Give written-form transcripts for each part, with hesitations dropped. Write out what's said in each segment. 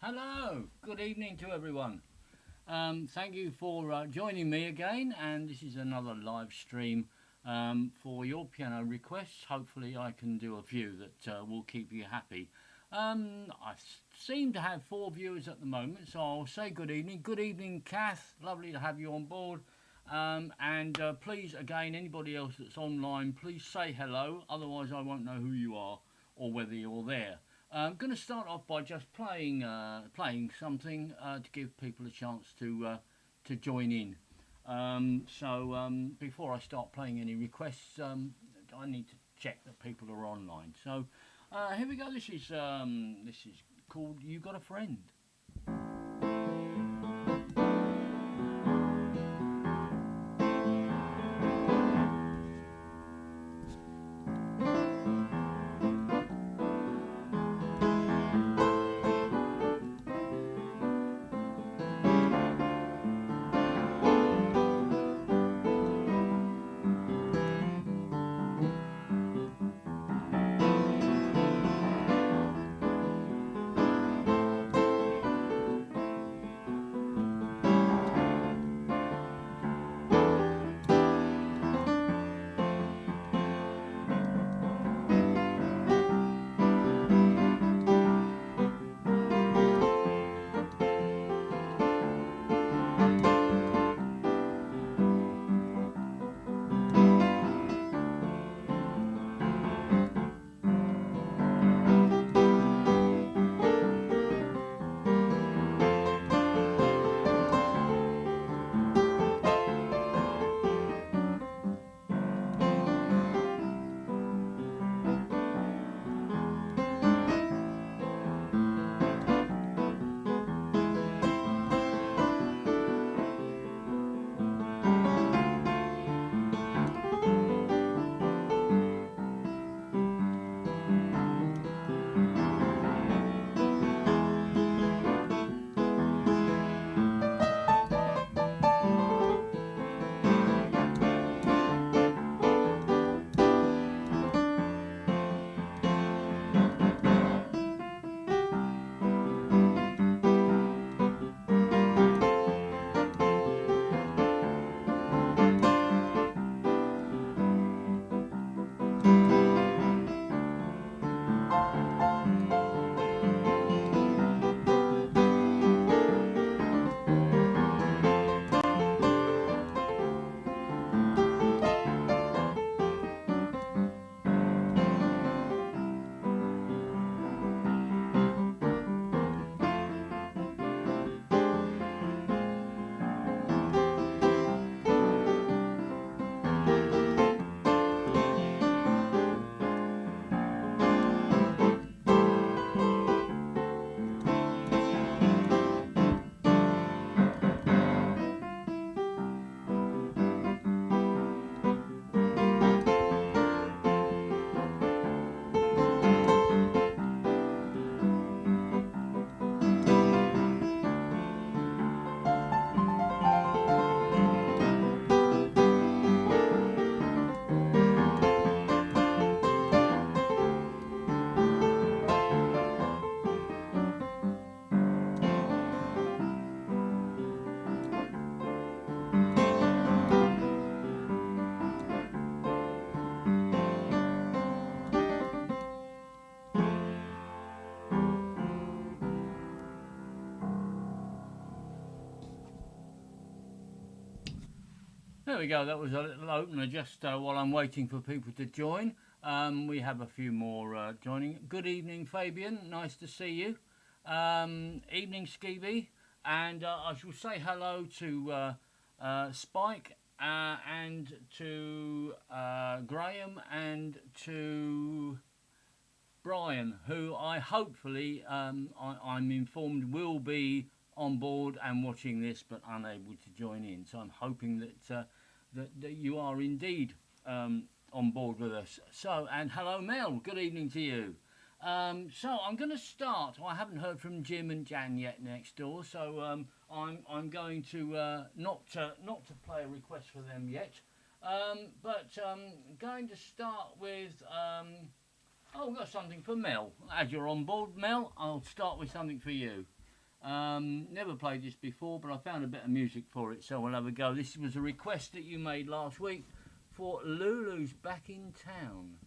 Hello, good evening to everyone. Thank you for joining me again, and this is another live stream for your piano requests. Hopefully, I can do a few that will keep you happy. I seem to have 4 viewers at the moment, so I'll say good evening. Good evening, Kath. Lovely to have you on board. And please, again, anybody else that's online, please say hello. Otherwise, I won't know who you are or whether you're there. I'm going to start off by just playing something to give people a chance to join in. Before I start playing any requests, I need to check that people are online. So here we go. This is called "You Got a Friend." There we go. That was a little opener just while I'm waiting for people to join. We have a few more joining. Good evening, Fabian. Nice to see you. Evening, Skeeby. And I shall say hello to Spike and to Graham and to Brian, who I hopefully, I'm informed, will be on board and watching this but unable to join in. So I'm hoping that you are indeed on board with us. So, and hello Mel, good evening to you. So I'm going to start. I haven't heard from Jim and Jan yet next door, so I'm going to not to play a request for them yet, but going to start with. Oh, we've got something for Mel. As you're on board, Mel, I'll start with something for you. Never played this before, but I found a bit of music for it, so we'll have a go. This was a request that you made last week for Lulu's Back in Town.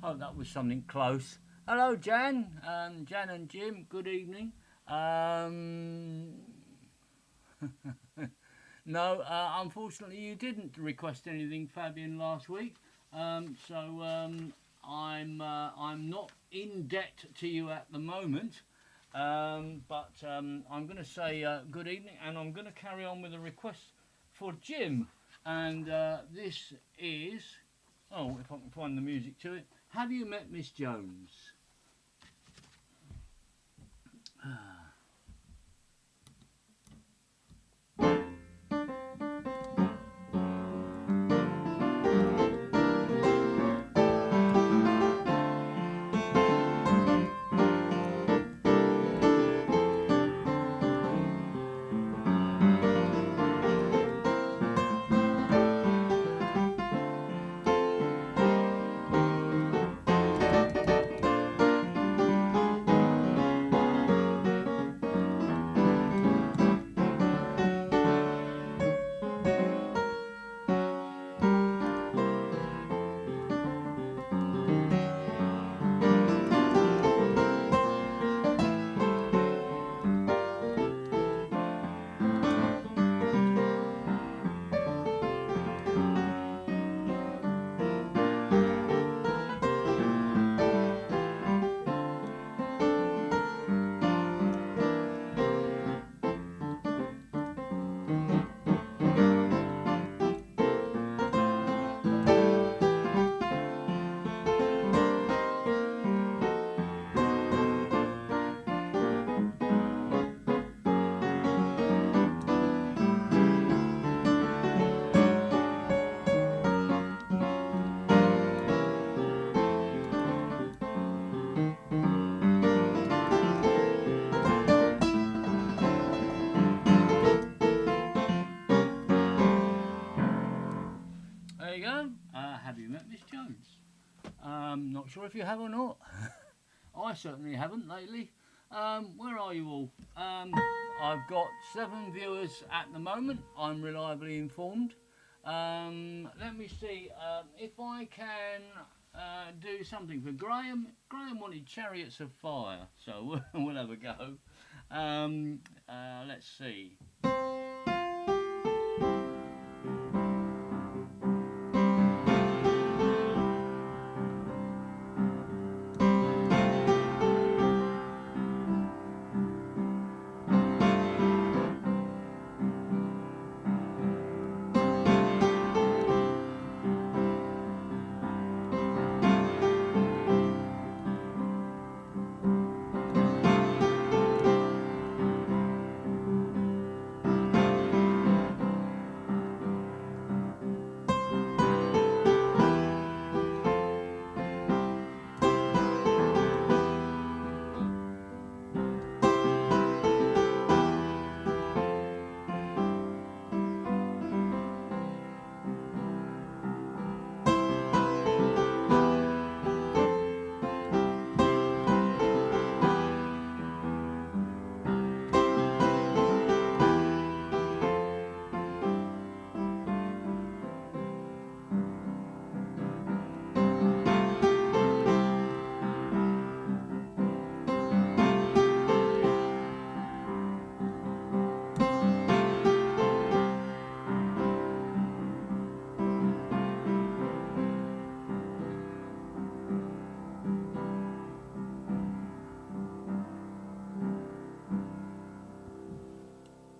Oh, that was something close. Hello, Jan. Jan and Jim, good evening. No, unfortunately, you didn't request anything, Fabian, last week. I'm not in debt to you at the moment. But I'm going to say good evening, and I'm going to carry on with a request for Jim. And this is, oh, if I can find the music to it. Have you met Miss Jones? There you go. Have you met Miss Jones? Not sure if you have or not. I certainly haven't lately. Where are you all? I've got 7 viewers at the moment. I'm reliably informed. Let me see if I can do something for Graham. Graham wanted Chariots of Fire, so we'll have a go. Let's see.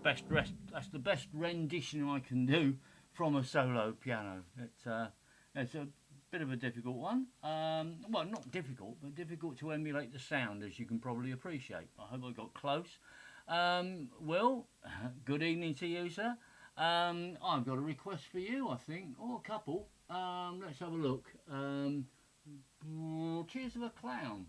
That's the best rendition I can do from a solo piano. It's a bit of a difficult one. Well, not difficult, but difficult to emulate the sound, as you can probably appreciate. I hope I got close. Well, good evening to you, sir. I've got a request for you, I think, or a couple. Let's have a look. Tears of a Clown.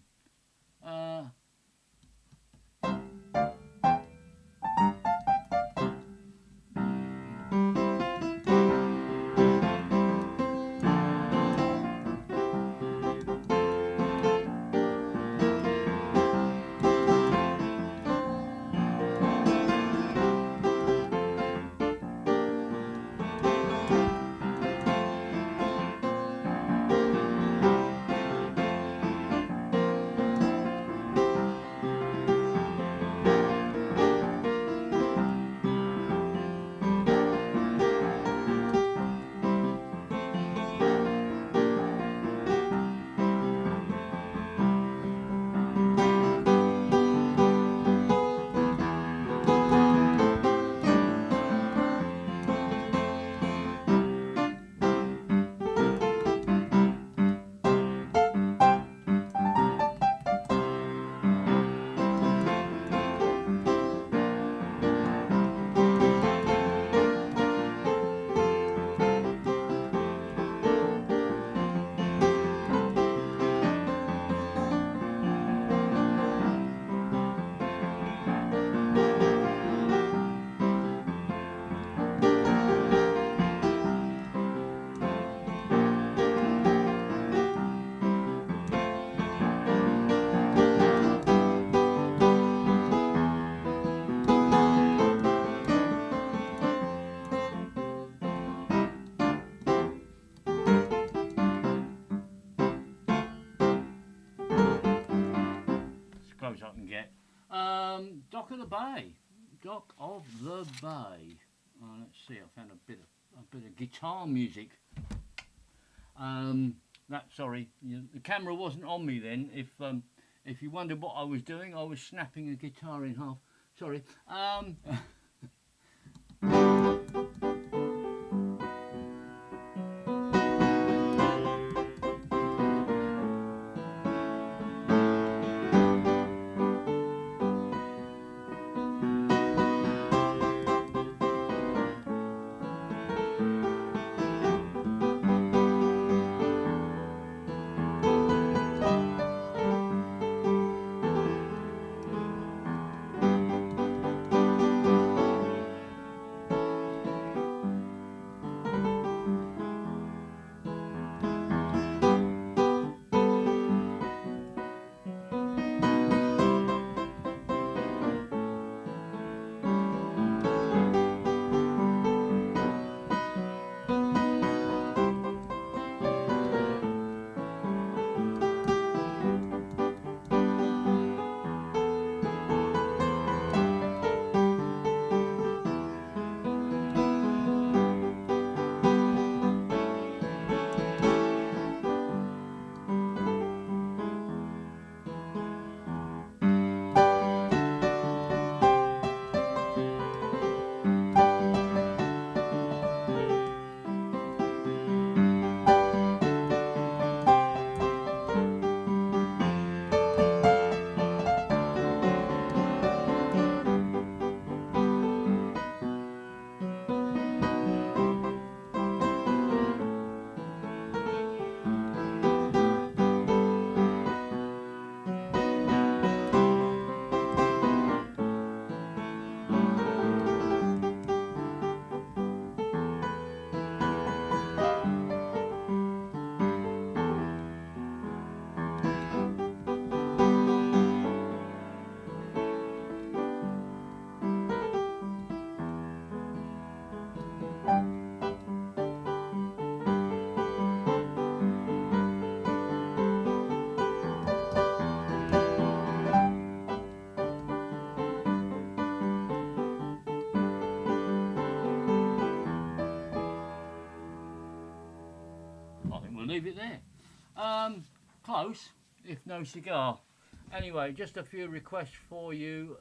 Close I can get. Dock of the Bay. Dock of the Bay. Let's see. I found a bit of guitar music. Sorry, the camera wasn't on me then. If you wondered what I was doing, I was snapping a guitar in half. Sorry. Leave it there. Close, if no cigar. Anyway, just a few requests for you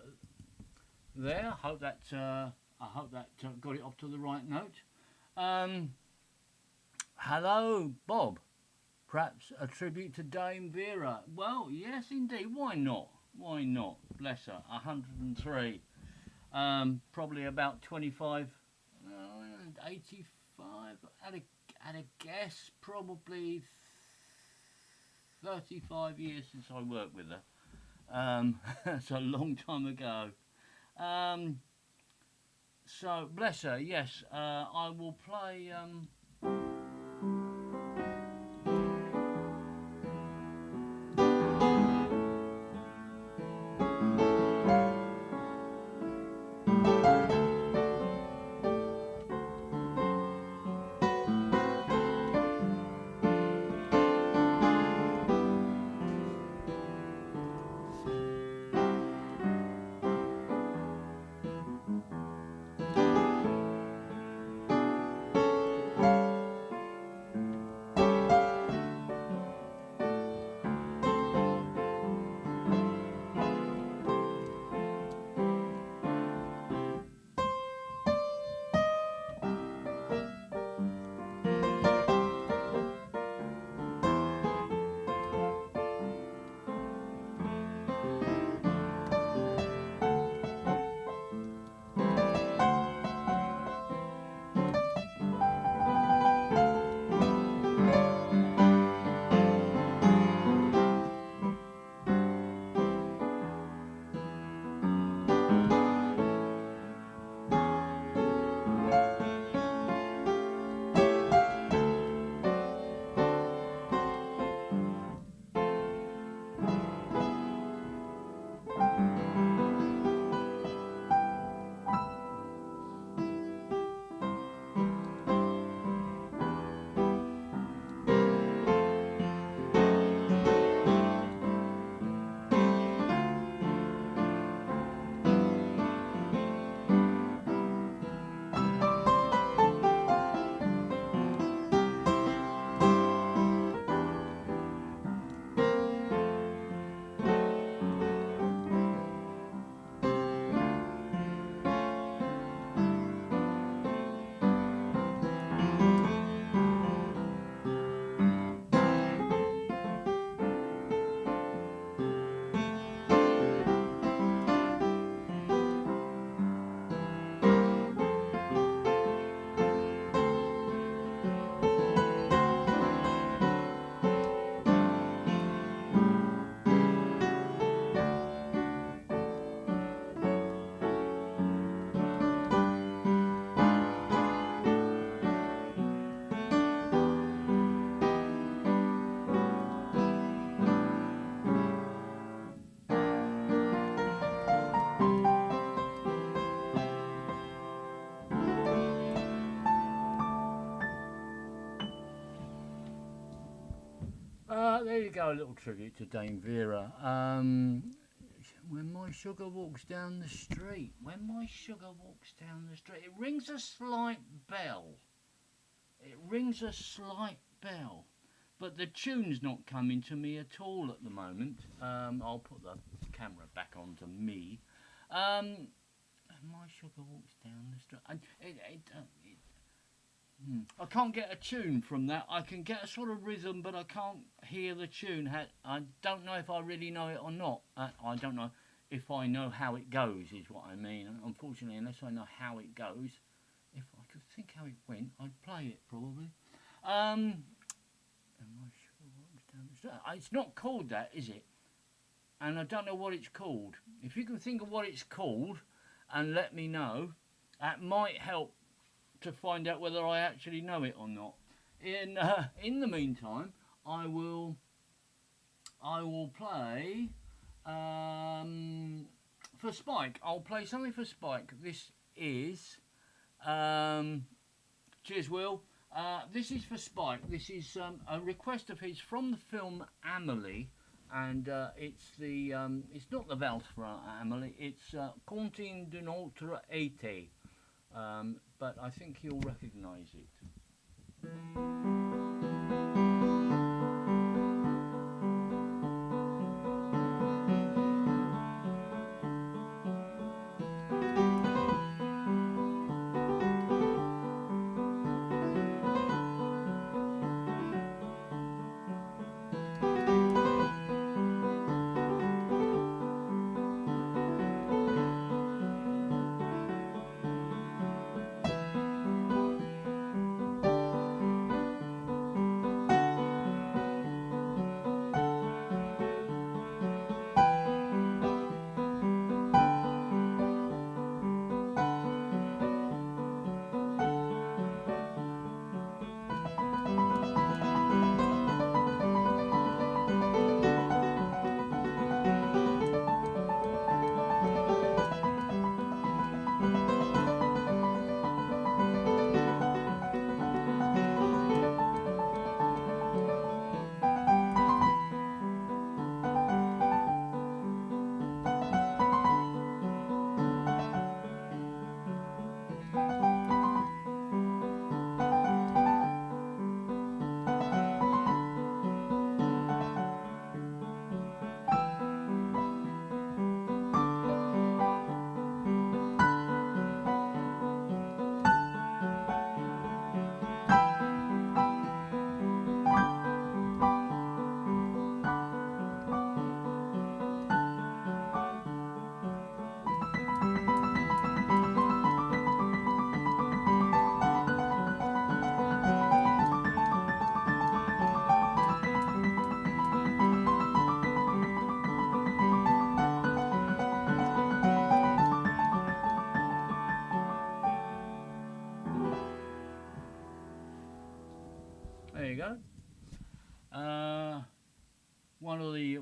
there. Hope that I hope that got it off to the right note. Hello, Bob. Perhaps a tribute to Dame Vera. Well, yes, indeed. Why not? Why not? Bless her. 103. Probably about 25, 85. At a guess, probably 35 years since I worked with her. That's a long time ago. So, bless her, yes. I will play... there you go, a little tribute to Dame Vera. When my sugar walks down the street, when my sugar walks down the street, it rings a slight bell. It rings a slight bell. But the tune's not coming to me at all at the moment. I'll put the camera back onto me. And my sugar walks down the street. And I can't get a tune from that. I can get a sort of rhythm, but I can't hear the tune. I don't know if I really know it or not. I don't know if I know how it goes, is what I mean. Unfortunately, unless I know how it goes, if I could think how it went, I'd play it probably. It's not called that, is it? And I don't know what it's called. If you can think of what it's called and let me know, that might help to find out whether I actually know it or not. In the meantime, I will play for Spike. I'll play something for Spike. This is cheers, Will. This is for Spike. This is a request of his from the film Amelie, and it's not the Valse for Amelie. It's Comptine d'une autre été. But I think he'll recognise it.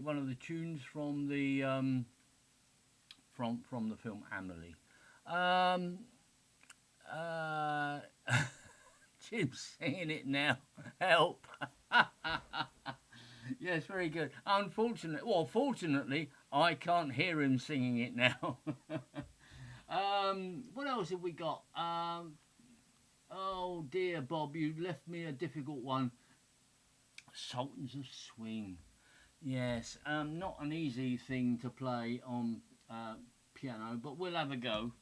one of the tunes from the from the film Amelie. Uh, Jim's singing it now. Help! Yes, very good. Fortunately, I can't hear him singing it now. What else have we got? Oh dear, Bob, you left me a difficult one. Sultans of Swing. Yes, not an easy thing to play on piano, but we'll have a go.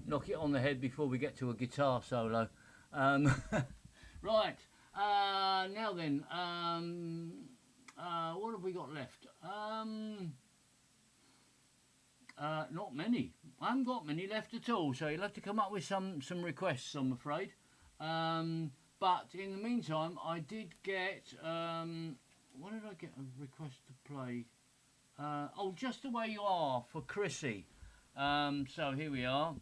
Knock it on the head before we get to a guitar solo. Right, now then, what have we got left? Not many. I haven't got many left at all, so you'll have to come up with some requests, I'm afraid. But in the meantime, I did get, what did I get a request to play? Oh, Just the Way You Are for Chrissy. So here we are.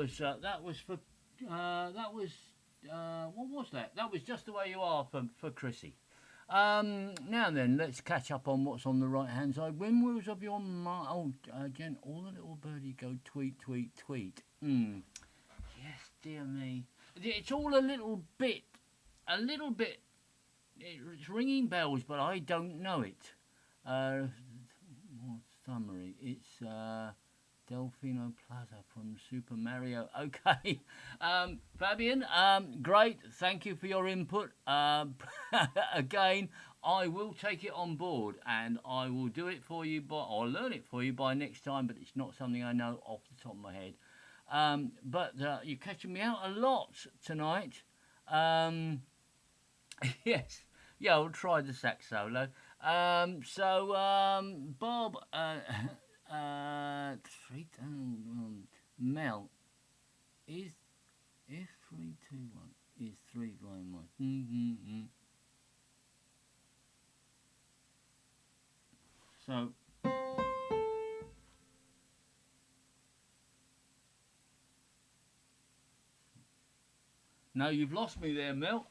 was for that was what was that? That was Just the Way You Are for Chrissy. Now then, let's catch up on what's on the right hand side. Windwheels of your mind. Oh, Jen, all the little birdie go tweet, tweet, tweet. Yes, dear me. It's all a little bit. It's ringing bells, but I don't know it. Summary. It's Delfino Plaza from Super Mario. Okay. Fabian, great. Thank you for your input. Again, I will take it on board and I will do it for you I'll learn it for you by next time, but it's not something I know off the top of my head. But you're catching me out a lot tonight. Yes. Yeah, I'll try the sax solo. Bob, Mel, is if 3, 2, 1 is 3 going 1. So. No, you've lost me there, Mel.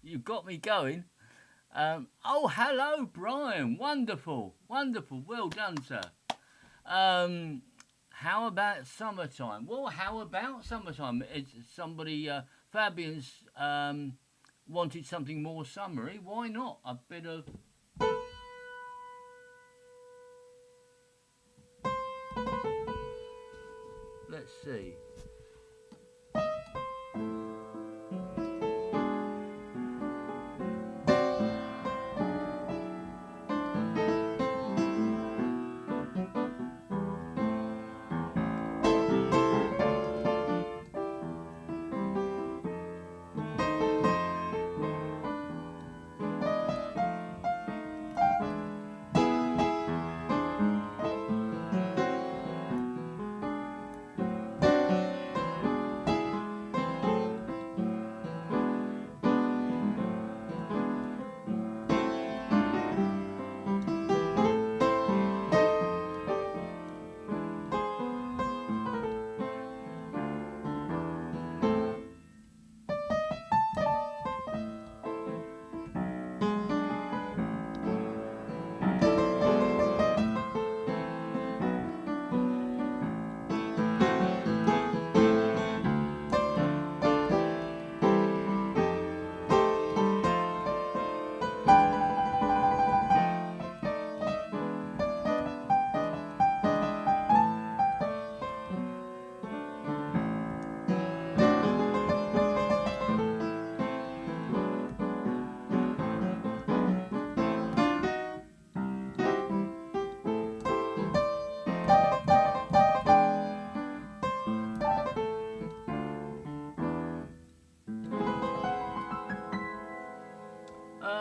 You've got me going. Oh, hello, Brian. Wonderful, wonderful. Well done, sir. How about summertime? Well, how about summertime? It's somebody, Fabian's wanted something more summery. Why not? A bit of... Let's see.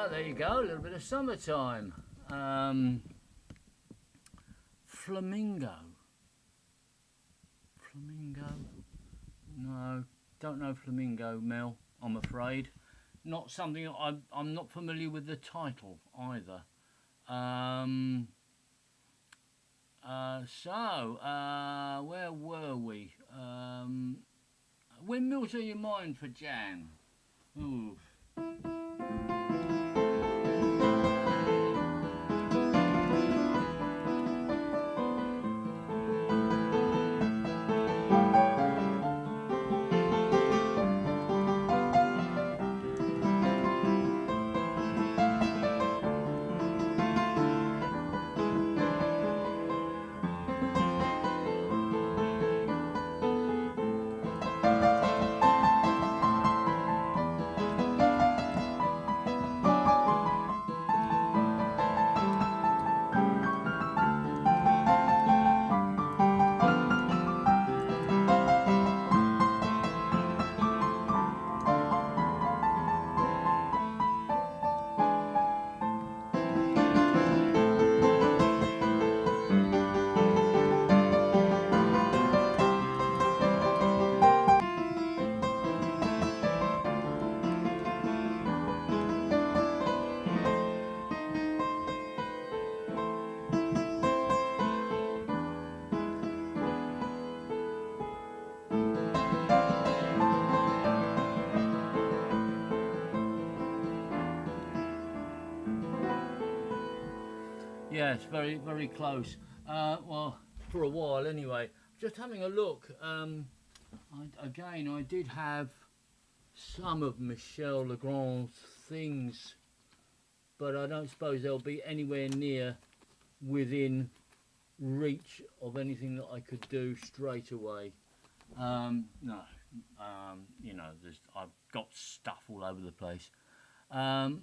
There you go, a little bit of summertime. Flamingo. Flamingo? No, don't know Flamingo, Mel, I'm afraid. Not something, I'm not familiar with the title either. Where were we? Windmills of Your Mind for Jan. Ooh. Yeah, it's very, very close. Well, for a while anyway. Just having a look. I did have some of Michel Legrand's things, but I don't suppose they'll be anywhere near within reach of anything that I could do straight away. No, you know, I've got stuff all over the place. Um,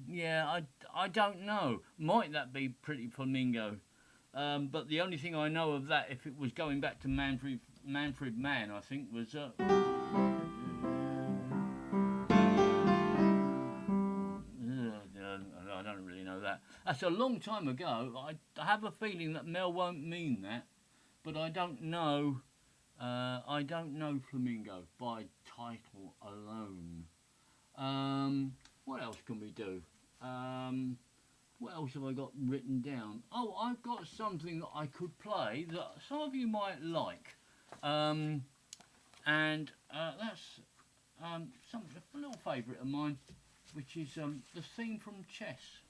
yeah, I don't know. Might that be Pretty Flamingo? But the only thing I know of that, if it was going back to Manfred Mann, I think was. I don't really know that. That's a long time ago. I have a feeling that Mel won't mean that, but I don't know. I don't know Flamingo by title alone. What else can we do? What else have I got written down? Oh, I've got something that I could play that some of you might like. And that's a little favourite of mine, which is the theme from Chess.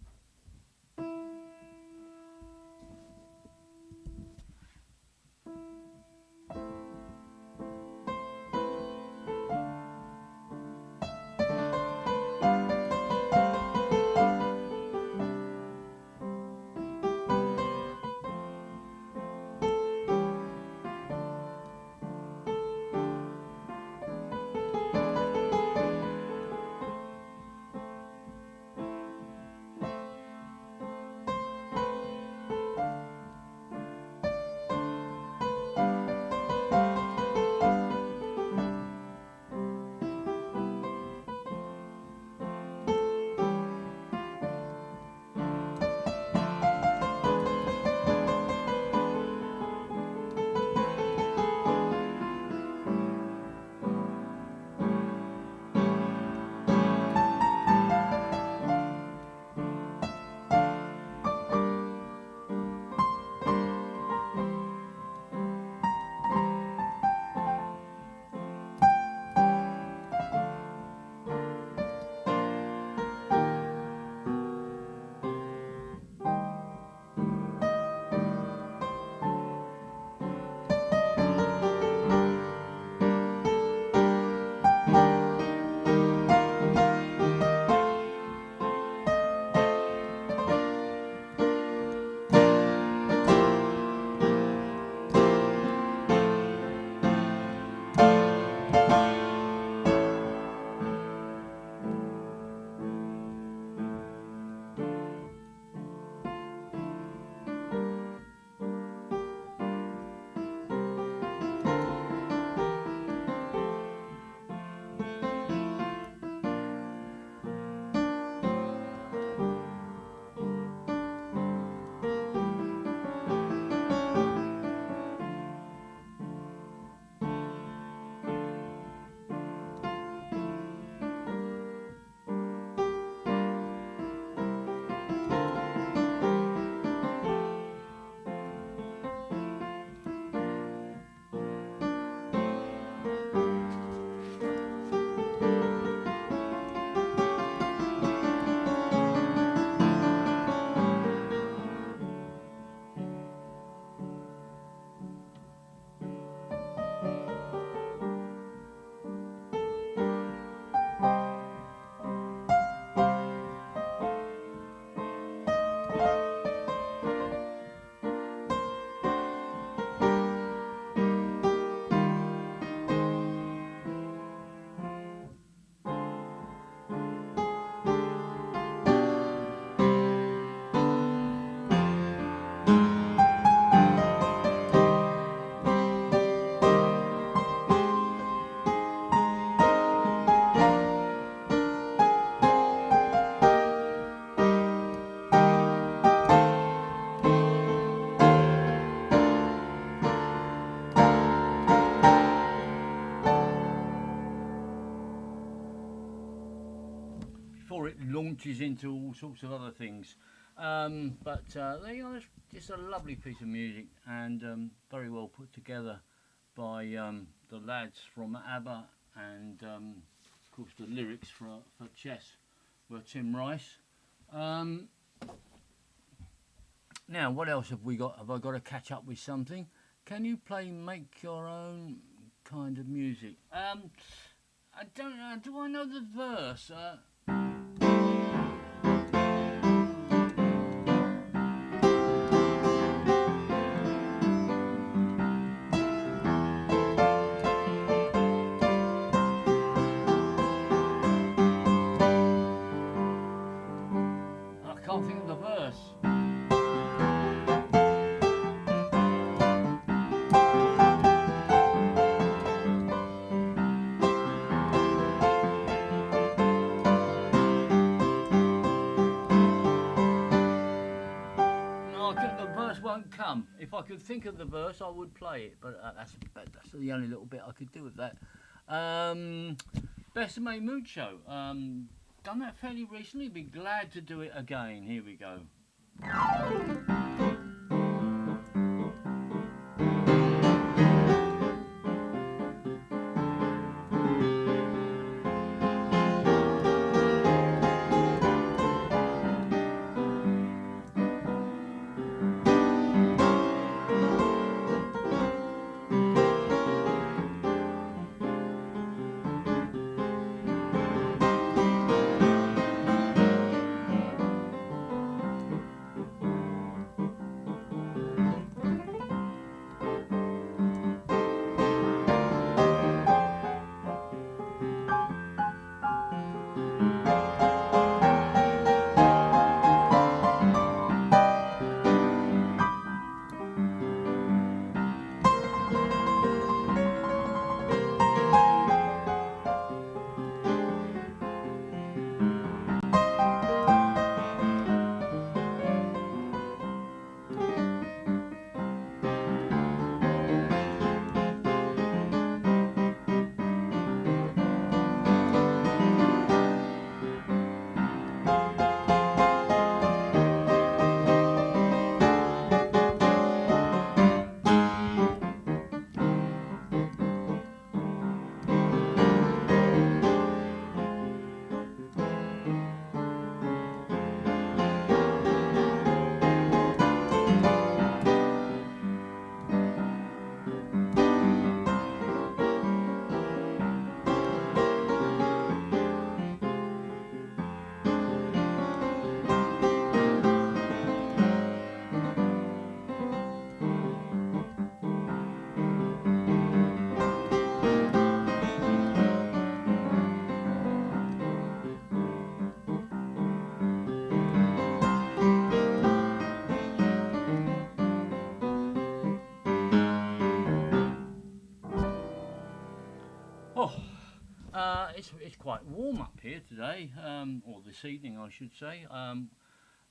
Before it launches into all sorts of other things. But there you go, it's just a lovely piece of music and very well put together by the lads from ABBA, and of course the lyrics for Chess were Tim Rice. Now, what else have we got? Have I got to catch up with something? Can you play Make Your Own kind of music? I don't know. Do I know the verse? I can't think of the verse. The verse won't come. If I could think of the verse, I would play it, but that's the only little bit I could do with that. Besame Mucho. Done that fairly recently. Be glad to do it again. Here we go. Oh, it's quite warm up here today, or this evening, I should say.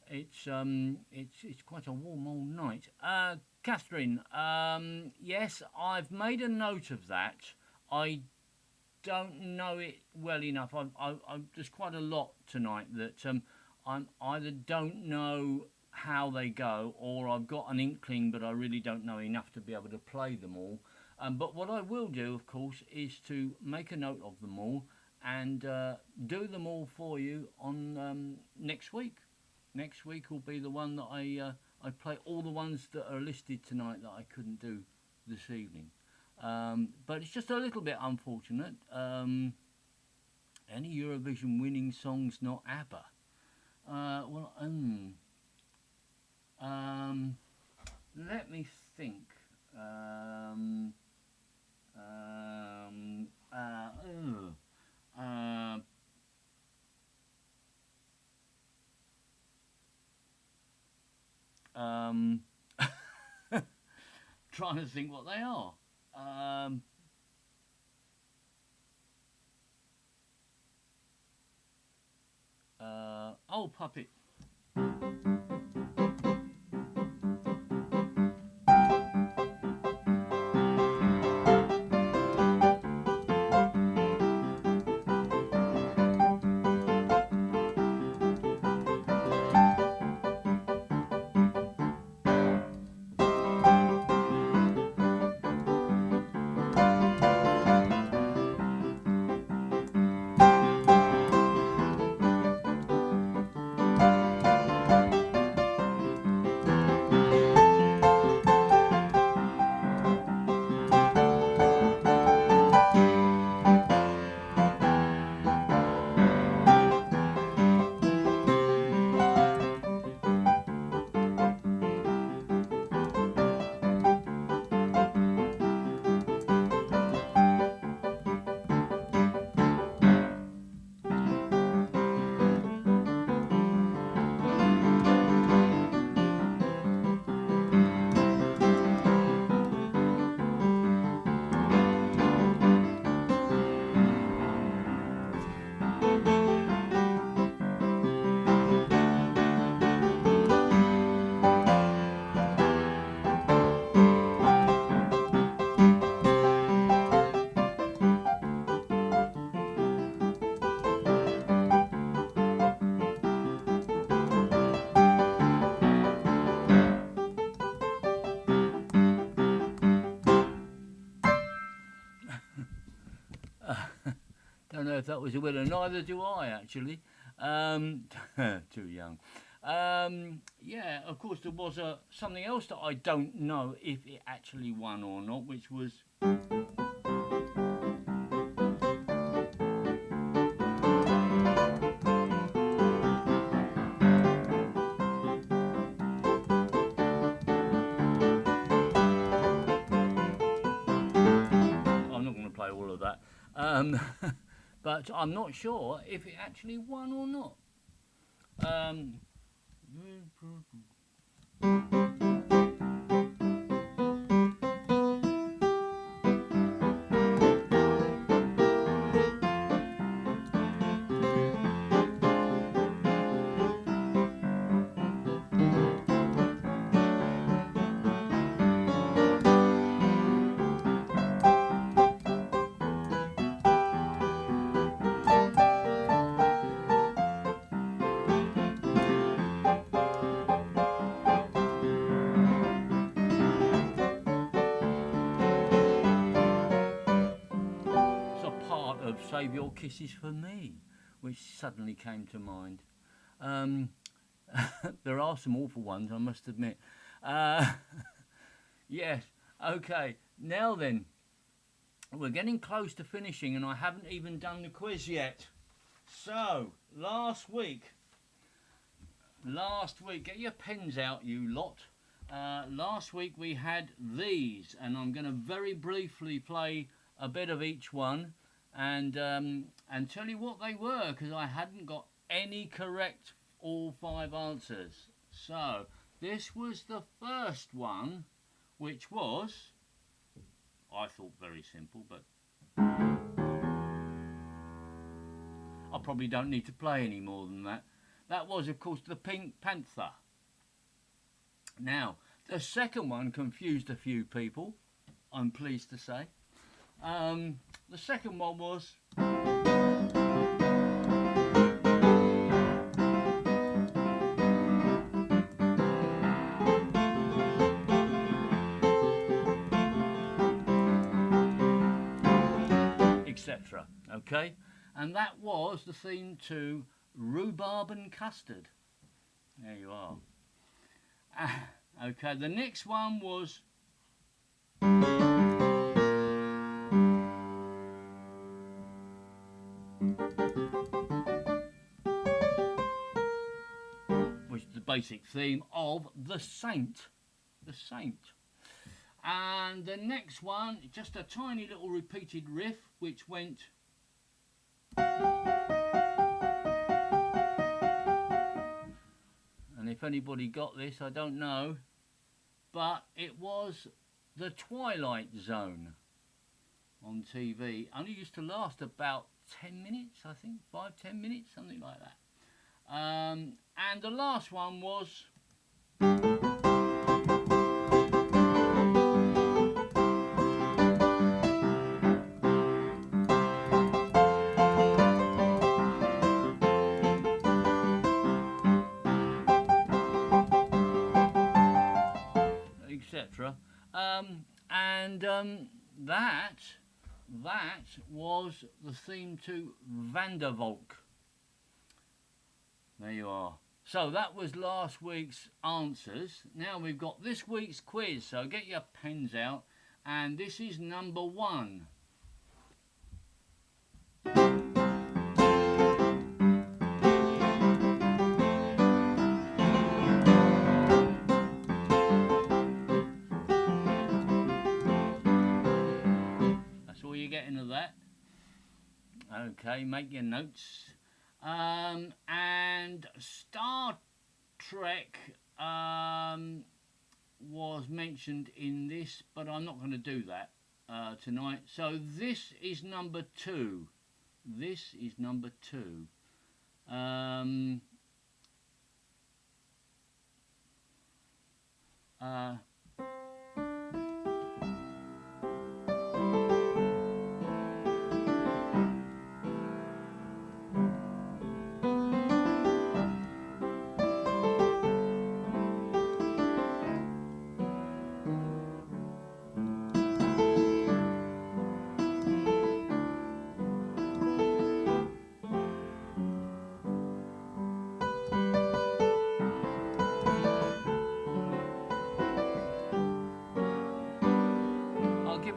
It's quite a warm old night. Catherine, yes, I've made a note of that. I don't know it well enough. There's quite a lot tonight that I either don't know how they go, or I've got an inkling, but I really don't know enough to be able to play them all. But what I will do, of course, is to make a note of them all and do them all for you on next week. Next week will be the one that I play all the ones that are listed tonight that I couldn't do this evening. But it's just a little bit unfortunate. Any Eurovision winning songs not ABBA? Let me think. Trying to think what they are. Oh, Puppet. don't know if that was a winner. Neither do I, actually. Too young. Yeah, of course, there was something else that I don't know if it actually won or not, which was... I'm not going to play all of that. But I'm not sure if it actually won or not. Save Your Kisses for Me, which suddenly came to mind. There are some awful ones, I must admit. Yes, okay. Now then, we're getting close to finishing and I haven't even done the quiz yet. So, last week, get your pens out, you lot. Last week we had these, and I'm going to very briefly play a bit of each one. And tell you what they were, because I hadn't got any correct all 5 answers. So this was the first one, which was, I thought, very simple, but I probably don't need to play any more than that. That was, of course, the Pink Panther. Now, the second one confused a few people, I'm pleased to say. The second one was etc. Okay, and that was the theme to Rhubarb and Custard. There you are. Okay, the next one was the basic theme of The Saint. The Saint. And the next one, just a tiny little repeated riff, which went... And if anybody got this, I don't know, but it was The Twilight Zone on TV. Only used to last about 10 minutes, I think, 5-10 minutes, something like that. And the last one was... etc. That was the theme to Vandervalk. There you are. So that was last week's answers. Now we've got this week's quiz, so get your pens out, and this is number 1. That's all you're getting of that. Okay, make your notes. And Star Trek was mentioned in this, but I'm not going to do that tonight. So this is number 2. This is number 2.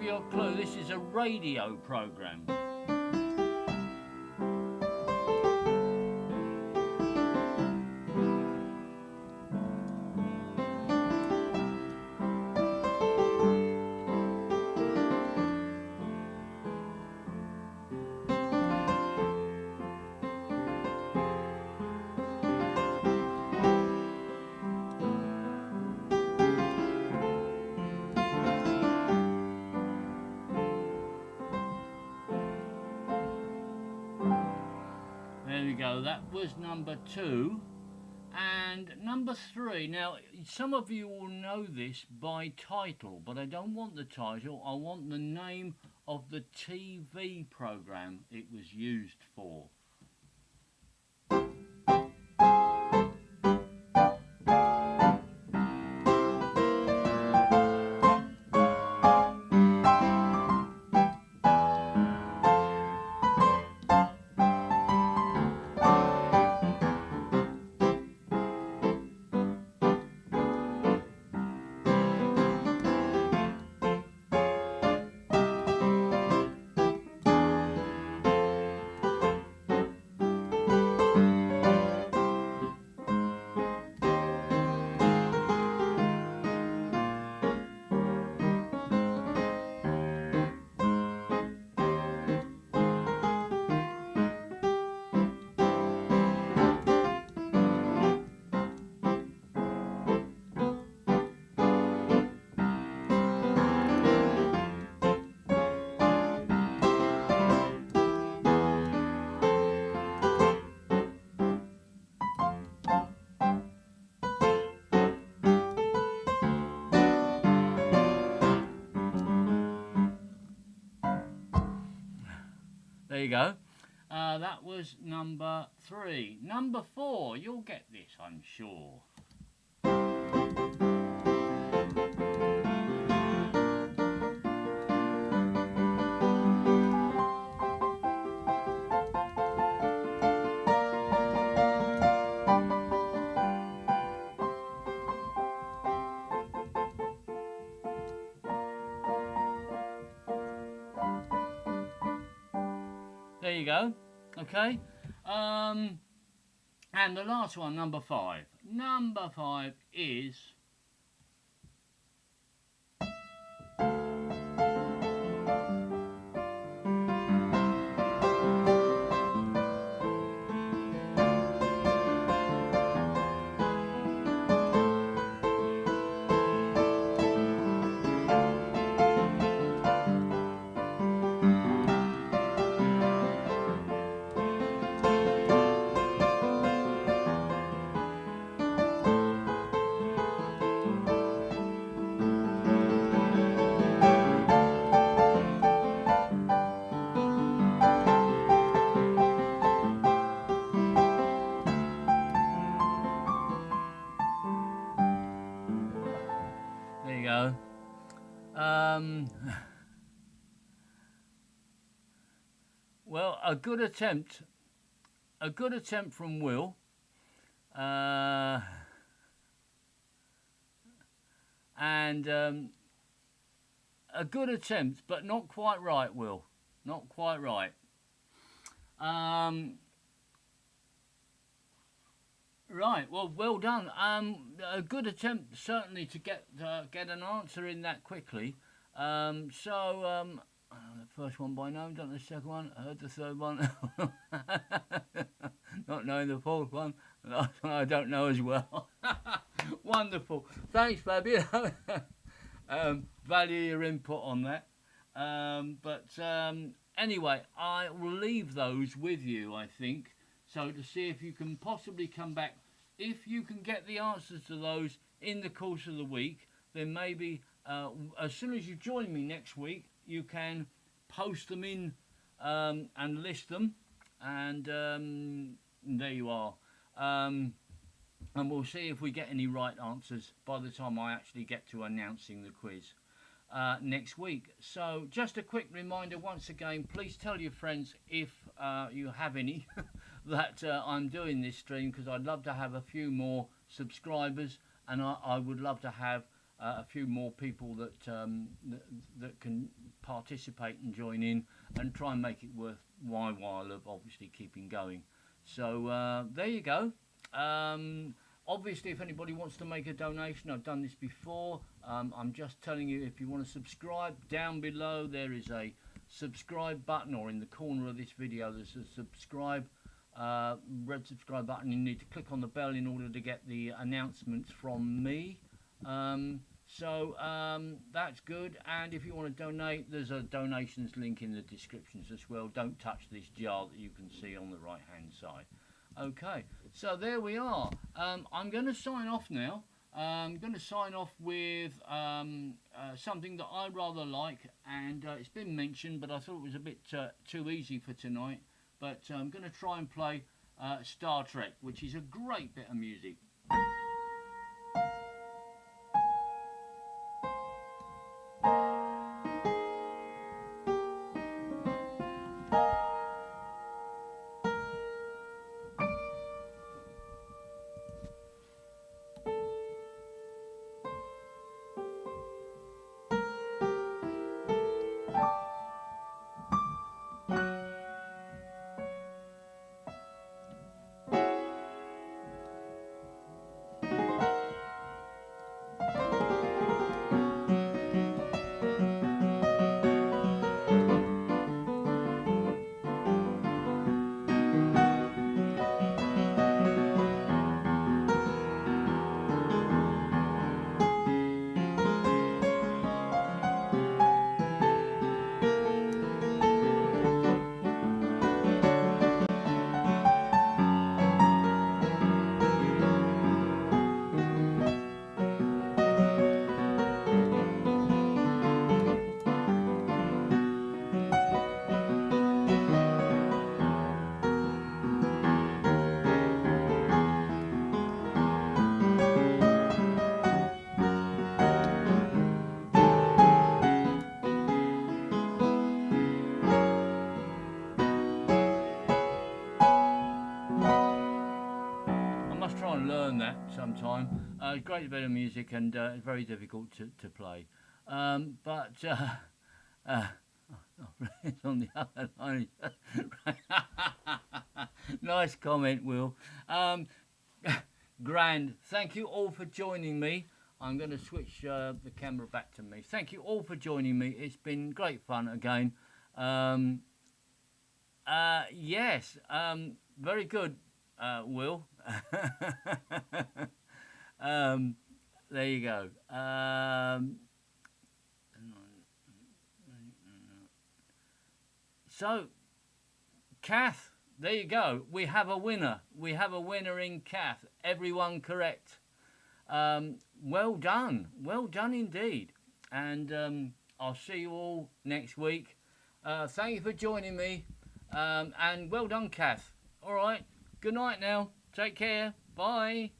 give you a clue, this is a radio program. There we go, that was number 2. And number 3, now some of you will know this by title, but I don't want the title, I want the name of the TV program it was used for. There you go. That was number 3. Number 4, you'll get this, I'm sure. There you go. Okay. And the last one, number 5. Number 5 is... There you go. Well, a good attempt from Will. And a good attempt, but not quite right, Will. Not quite right. Right, well done. A good attempt, certainly, to get an answer in that quickly. The first one by name, don't know the second one, I heard the third one. Not knowing the fourth one, the last one I don't know as well. Wonderful. Thanks, baby. Value your input on that. Anyway, I will leave those with you, I think. So to see if you can possibly come back, if you can get the answers to those in the course of the week, then maybe as soon as you join me next week, you can post them in and list them, and there you are. And we'll see if we get any right answers by the time I actually get to announcing the quiz next week. So just a quick reminder once again, please tell your friends, if you have any, that I'm doing this stream, because I'd love to have a few more subscribers, and I would love to have a few more people that can participate and join in, and try and make it worthwhile while of obviously keeping going. So there you go. Obviously, if anybody wants to make a donation, I've done this before. I'm just telling you, if you want to subscribe, down below there is a subscribe button, or in the corner of this video there's a subscribe red subscribe button. You need to click on the bell in order to get the announcements from me. That's good. And if you want to donate, there's a donations link in the descriptions as well. Don't touch this jar that you can see on the right hand side. Okay, so there we are. I'm going to sign off now. I'm going to sign off with something that I rather like, and it's been mentioned, but I thought it was a bit too easy for tonight. But I'm going to try and play Star Trek, which is a great bit of music. Try and learn that sometime. Great bit of music, and very difficult to play. It's on the other line. Nice comment, Will. Grand. Thank you all for joining me. I'm going to switch the camera back to me. Thank you all for joining me. It's been great fun again. Yes, very good, Will. There you go. So, Kath, there you go. We have a winner. We have a winner in Kath. Everyone correct. Well done. Well done indeed. And I'll see you all next week. Thank you for joining me. And well done, Kath. All right. Good night now. Take care. Bye.